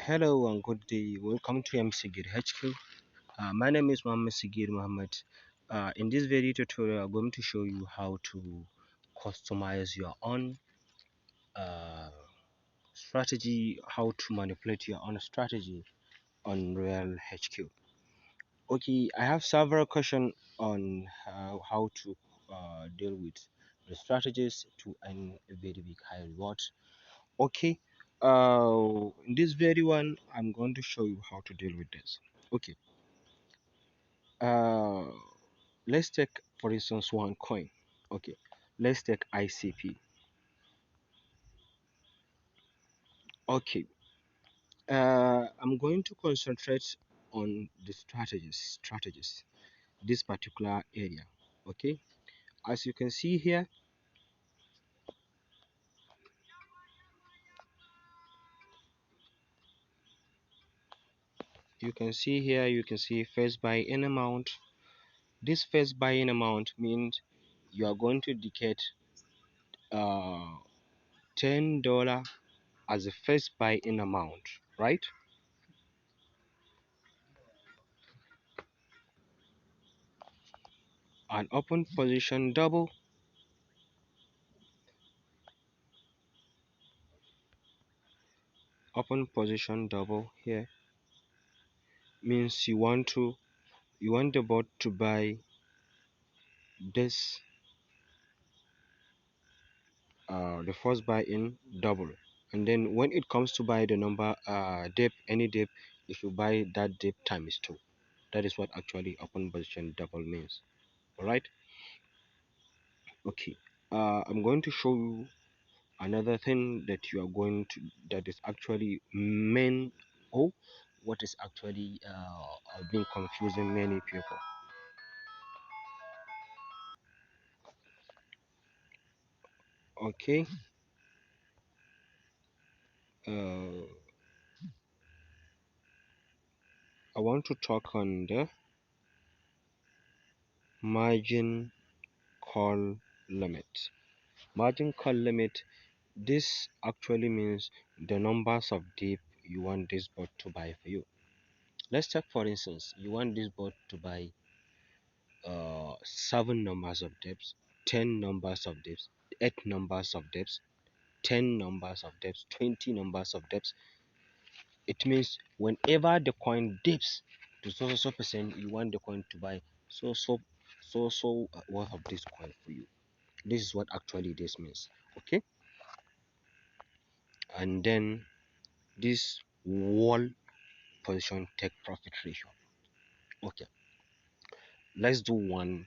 Hello and good day. Welcome to msagirgroup. My name is Mohammed Sigir Mohammed. In this video tutorial, I'm going to show you how to customize your own uh, strategy, how to manipulate your own strategy on RoyalQ. Okay, I have several questions on how to deal with the strategies to earn a very big high reward. Okay, in this very one, I'm going to show you how to deal with this. Okay, uh, let's take for instance one coin. Okay, let's take ICP. Okay, I'm going to concentrate on the strategies this particular area. Okay, as you can see here, you can see first buy in amount. This first buy-in amount means you are going to dedicate uh, $10 as a first buy-in amount, right? An open position double here means you want the bot to buy this the first buy-in double, and then when it comes to buy the number dip, any dip, if you buy that dip times two. That is what actually open position double means. All right. Okay, I'm going to show you another thing that you are going to that is actually main or what is actually been confusing many people. Okay, uh, I want to talk on the margin call limit. Margin call limit, this actually means the numbers of dip you want this bot to buy for you. Let's take for instance, you want this bot to buy 7 numbers of dips, 10 numbers of dips, 8 numbers of dips, 10 numbers of dips, 20 numbers of dips. It means whenever the coin dips to so percent, you want the coin to buy so worth of this coin for you. This is what actually this means. Okay, and then this wall position take profit ratio. Okay, let's do one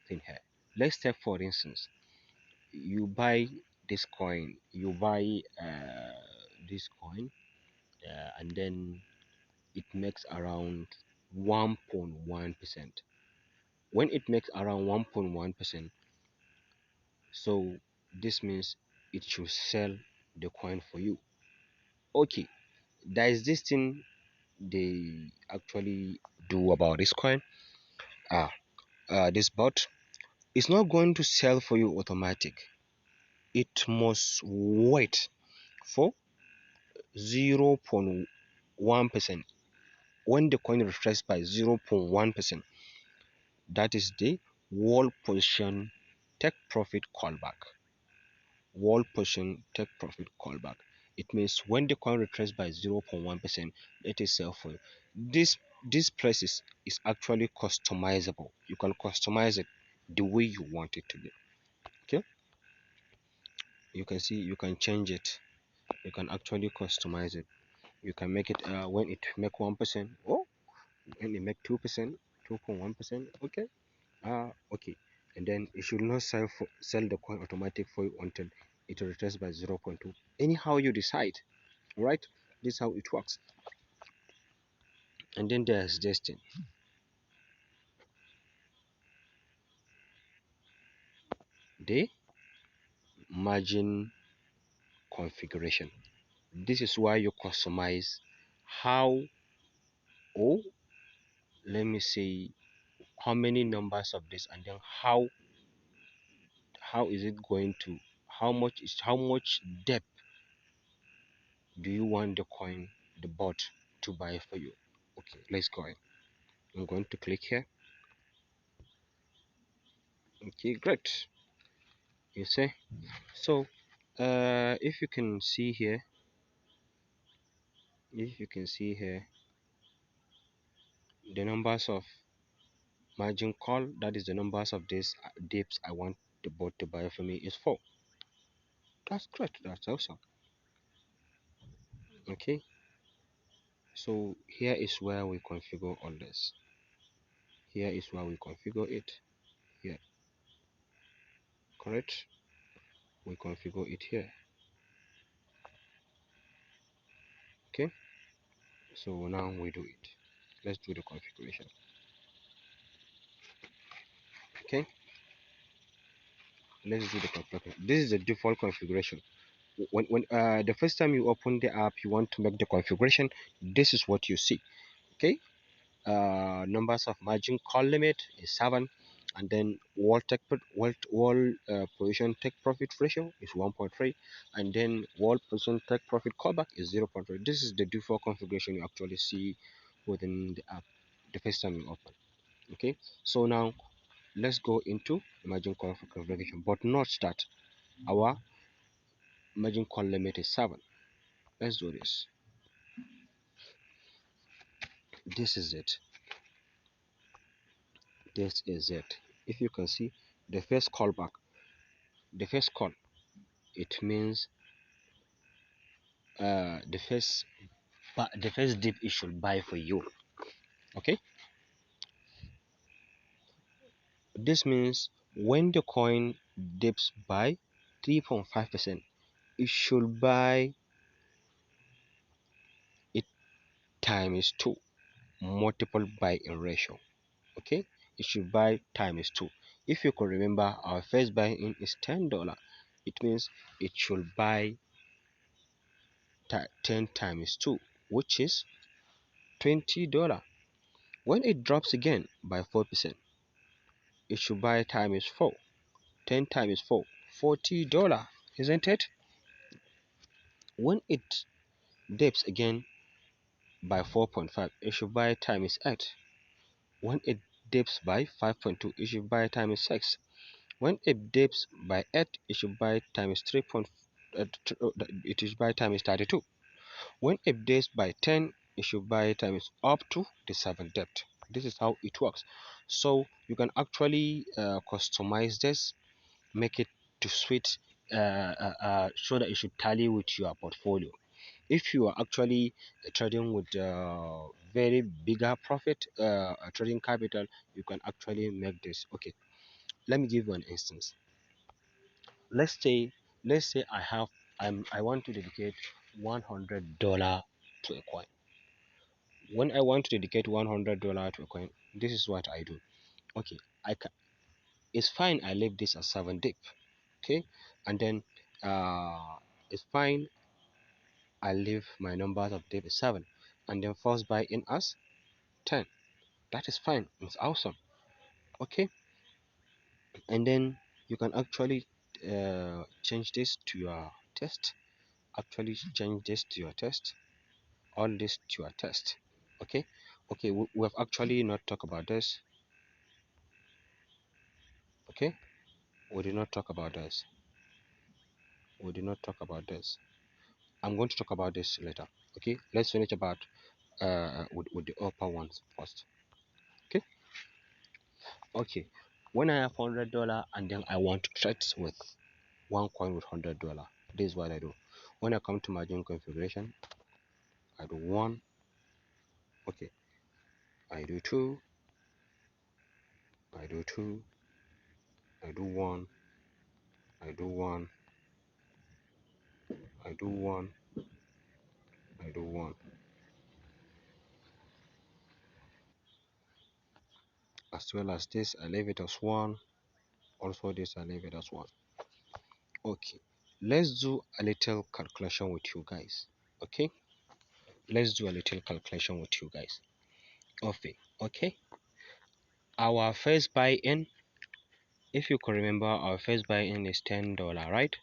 thing here. Let's take for instance, you buy this coin, this coin, and then it makes around 1.1%. When it makes around 1.1%, so this means it should sell the coin for you. Okay, there is this thing they actually do about this coin. Ah, this bot is not going to sell for you automatic. It must wait for 0.1%. When the coin retraces by 0.1%, that is the wall position take profit callback. Wall position take profit callback. It means when the coin retraces by 0.1%, let it sell for you. This price is actually customizable. You can customize it the way you want it to be. Okay, you can see you can change it. You can actually customize it. You can make it when it make 1%. Oh, when it make 2%, 2.1%. Okay, okay, and then it should not sell the coin automatic for you until it returns by 0.2. Anyhow you decide. All right, this is how it works. And then there's this thing, the margin configuration. This is why you customize how, or let me say, how many numbers of this, and then how is it going to, how much depth do you want the coin the bot to buy for you. Okay, let's go in. I'm going to click here. Okay, great. You see, so if you can see here, the numbers of margin call, that is the numbers of these dips I want the bot to buy for me, is 4. That's great. That's awesome. Okay, so here is where we configure all this. Here is where we configure it. Here, correct. We configure it here. Okay, so now we do it. Let's do the configuration. Okay, let's do the configuration. This is the default configuration. When the first time you open the app, you want to make the configuration, this is what you see. Okay, numbers of margin call limit is 7, and then wall position take profit ratio is 1.3, and then wall position take profit callback is 0.3. This is the default configuration you actually see within the app the first time you open. Okay, so now let's go into margin call configuration, but note that our margin call limit is 7. Let's do this. This is it. This is it. If you can see the first callback, the first call, it means the first dip it should buy for you. Okay, this means when the coin dips by 3.5%, it should buy it times 2, multiple buy in ratio. Okay, it should buy times 2. If you could remember, our first buy in is $10. It means it should buy 10 times 2, which is $20. When it drops again by 4%, it should buy times 4. 10 times 4, $40, isn't it? When it dips again by 4.5, it should buy times 8. When it dips by 5.2, it should buy times 6. When it dips by 8, it should buy times 3. It should buy times 32. When it dips by 10, it should buy times up to the 7th depth. This is how it works. So you can actually customize this, make it to suit so that it should tally with your portfolio. If you are actually trading with very bigger profit trading capital, you can actually make this. Okay, let me give you an instance. Let's say I want to dedicate $100 to a coin. When I want to dedicate $100 to a coin, this is what I do. Okay, I can, it's fine, I leave this as 7 dip. Okay, and then it's fine, I leave my numbers of dip as 7, and then first buy in as 10. That is fine, it's awesome. Okay, and then you can actually change this to your test. Actually change this to your test, all this to your test. Okay, okay, we have actually not talked about this. Okay, we did not talk about this. We did not talk about this. I'm going to talk about this later. Okay, let's finish about with the upper ones first. Okay, okay, when I have $100 and then I want to trade with one coin with $100, this is what I do. When I come to margin configuration, I do 1. Okay, I do 2. I do 2. I do 1. I do 1. I do 1. I do 1. As well as this, I leave it as 1. Also this, I leave it as 1. Okay, let's do a little calculation with you guys. Okay, let's do a little calculation with you guys. Okay, our first buy in, if you can remember, our first buy in is $10, right?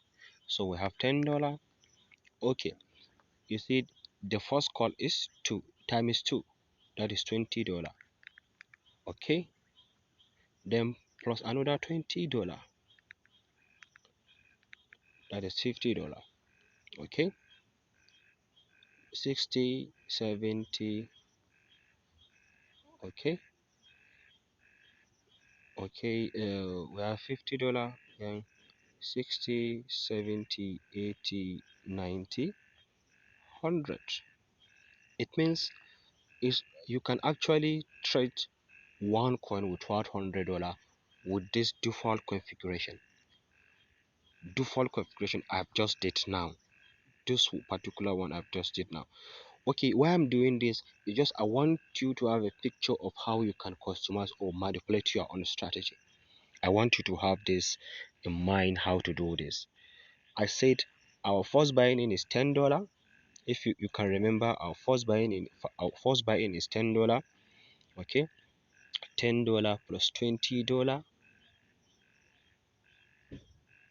So we have $10. Okay, you see the first call is 2 times 2, that is $20. Okay, then plus another $20, that is $50. Okay, 60, 70. Okay, okay, we have $50, then 60, 70, 80, 90, 100. It means is you can actually trade one coin with $100 with this default configuration I've just did now. This particular one I've just did now. Okay, why I'm doing this is just I want you to have a picture of how you can customize or manipulate your own strategy. I want you to have this in mind how to do this. I said our first buy-in is $10. If you can remember, our first buy-in is $10. Okay, $10 plus $20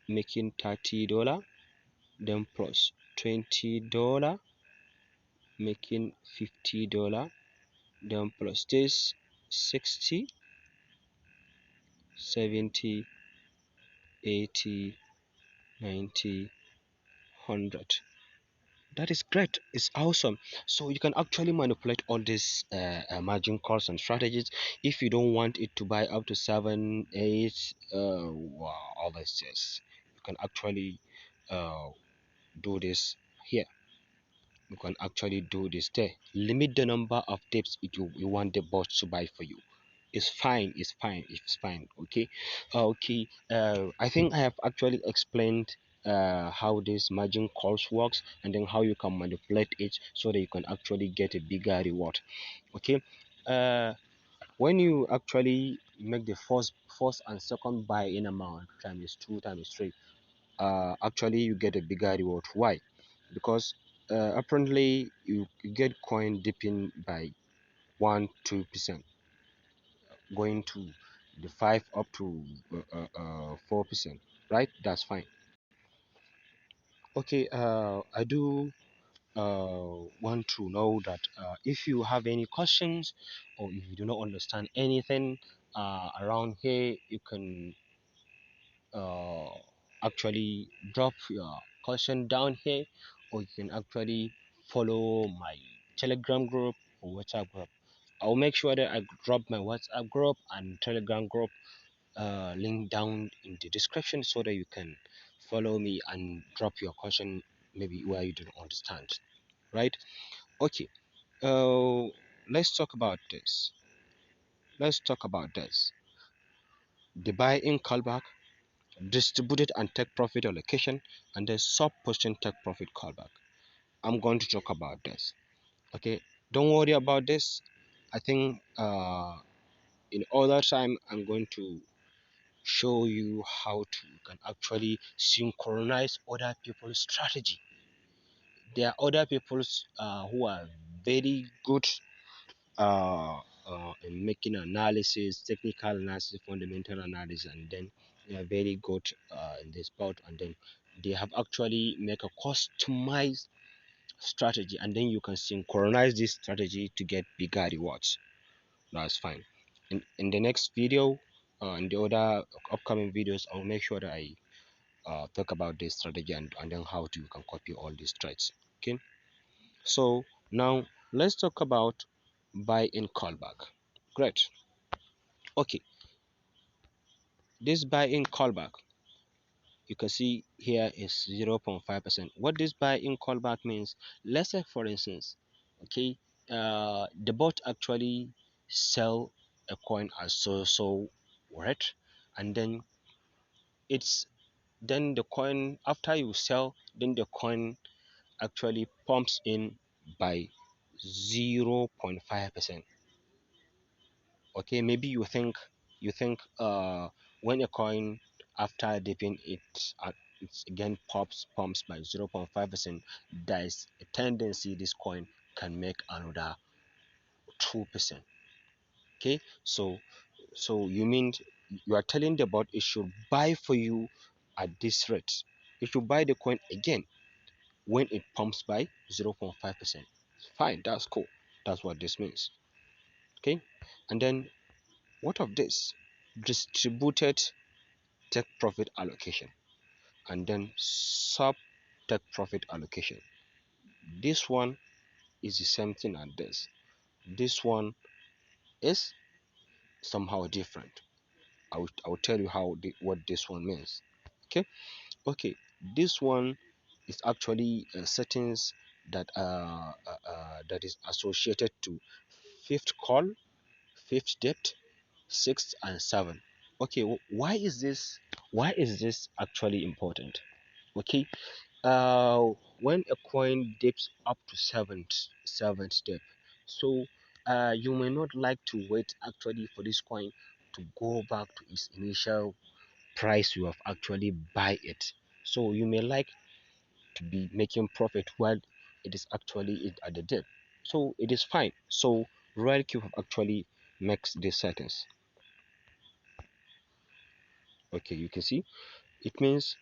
making $30, then plus $20 making $50, then plus this 60, 70, 80, 90, 100. That is great. It's awesome. So you can actually manipulate all these margin calls and strategies. If you don't want it to buy up to 7, 8, wow, all this, yes, you can actually uh, do this here. You can actually do this there. Limit the number of tips you want the bot to buy for you. It's fine, it's fine. Okay, okay, I think I have actually explained how this margin calls works, and then how you can manipulate it so that you can actually get a bigger reward. Okay, uh when you actually make the first and second buy in amount times 2 times 3, actually you get a bigger reward. Why? Because apparently you get coin dipping by 1-2%, going to the 5 up to 4%, right? That's fine. Okay, I do want to know that if you have any questions, or if you do not understand anything around here, you can uh, actually drop your question down here, or you can actually follow my Telegram group or WhatsApp group. I'll make sure that I drop my WhatsApp group and Telegram group link down in the description, so that you can follow me and drop your question maybe where you don't understand, right? Okay, uh, let's talk about this. The buy-in callback, distributed and take profit allocation, and the sub portion take profit callback. I'm going to talk about this. Okay, don't worry about this. I think in other time I'm going to show you how to can actually synchronize other people's strategy. There are other people's who are very good in making analysis, technical analysis, fundamental analysis, and then they are very good in this part, and then they have actually make a customized strategy, and then you can synchronize this strategy to get bigger rewards. That's fine. In the next video, in the other upcoming videos, I'll make sure that I talk about this strategy, and then how to you can copy all these threads. Okay, so now let's talk about buy in callback. Great. Okay, this buy in callback, you can see here is 0.5%. What this buy in callback means, let's say for instance, okay, the bot actually sell a coin as so worth, and then it's then the coin, after you sell, then the coin actually pumps in by 0.5%. Okay, maybe you think when a coin after dipping it's again pumps by 0.5%, there is a tendency this coin can make another 2%. Okay, so you mean you are telling the bot it should buy for you at this rate. It should buy the coin again when it pumps by 0.5%. Fine, that's cool. That's what this means. Okay, and then what of this? Distributed take profit allocation, and then sub take profit allocation. This one is the same thing as this. This one is somehow different. I will tell you what this one means. Okay, okay. This one is actually settings that is associated to fifth call, fifth depth, sixth, and seven. Okay, why is this? Why is this actually important? Okay, uh, when a coin dips up to seventh step, so you may not like to wait actually for this coin to go back to its initial price you have actually buy it. So you may like to be making profit while it is actually at the dip. So it is fine. So RoyalQ have actually makes these settings. Okay, you can see it means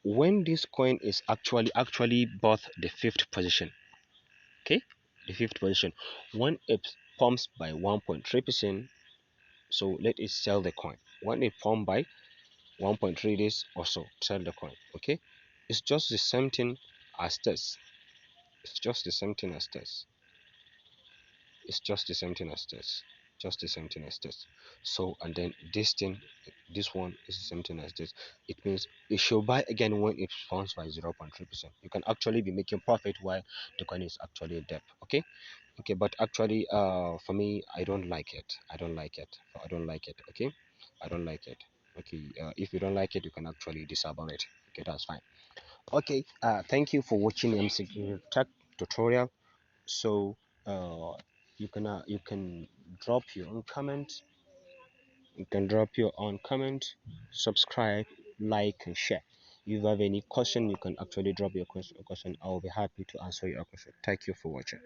when this coin is actually both the fifth position. Okay, the fifth position, when it pumps by 1.3%, so let it sell the coin. When it pump by 1.3 days or so, sell the coin. Okay, it's just the same thing as this. It's just the same thing as this. It's just the same thing as this. Just the same thing as this. So and then this thing, this one is the same thing as this. It means it should buy again when it pumps by 0.3%. You can actually be making profit while the coin is actually dead. Okay, okay, but actually for me, I don't like it. I don't like it. Okay, I don't like it. Okay, if you don't like it, you can actually disable it. Okay, that's fine. Okay, thank you for watching MC Tech tutorial. So you can drop your own comment. You can drop your own comment, subscribe, like, and share. If you have any question, you can actually drop your question. I will be happy to answer your question. Thank you for watching.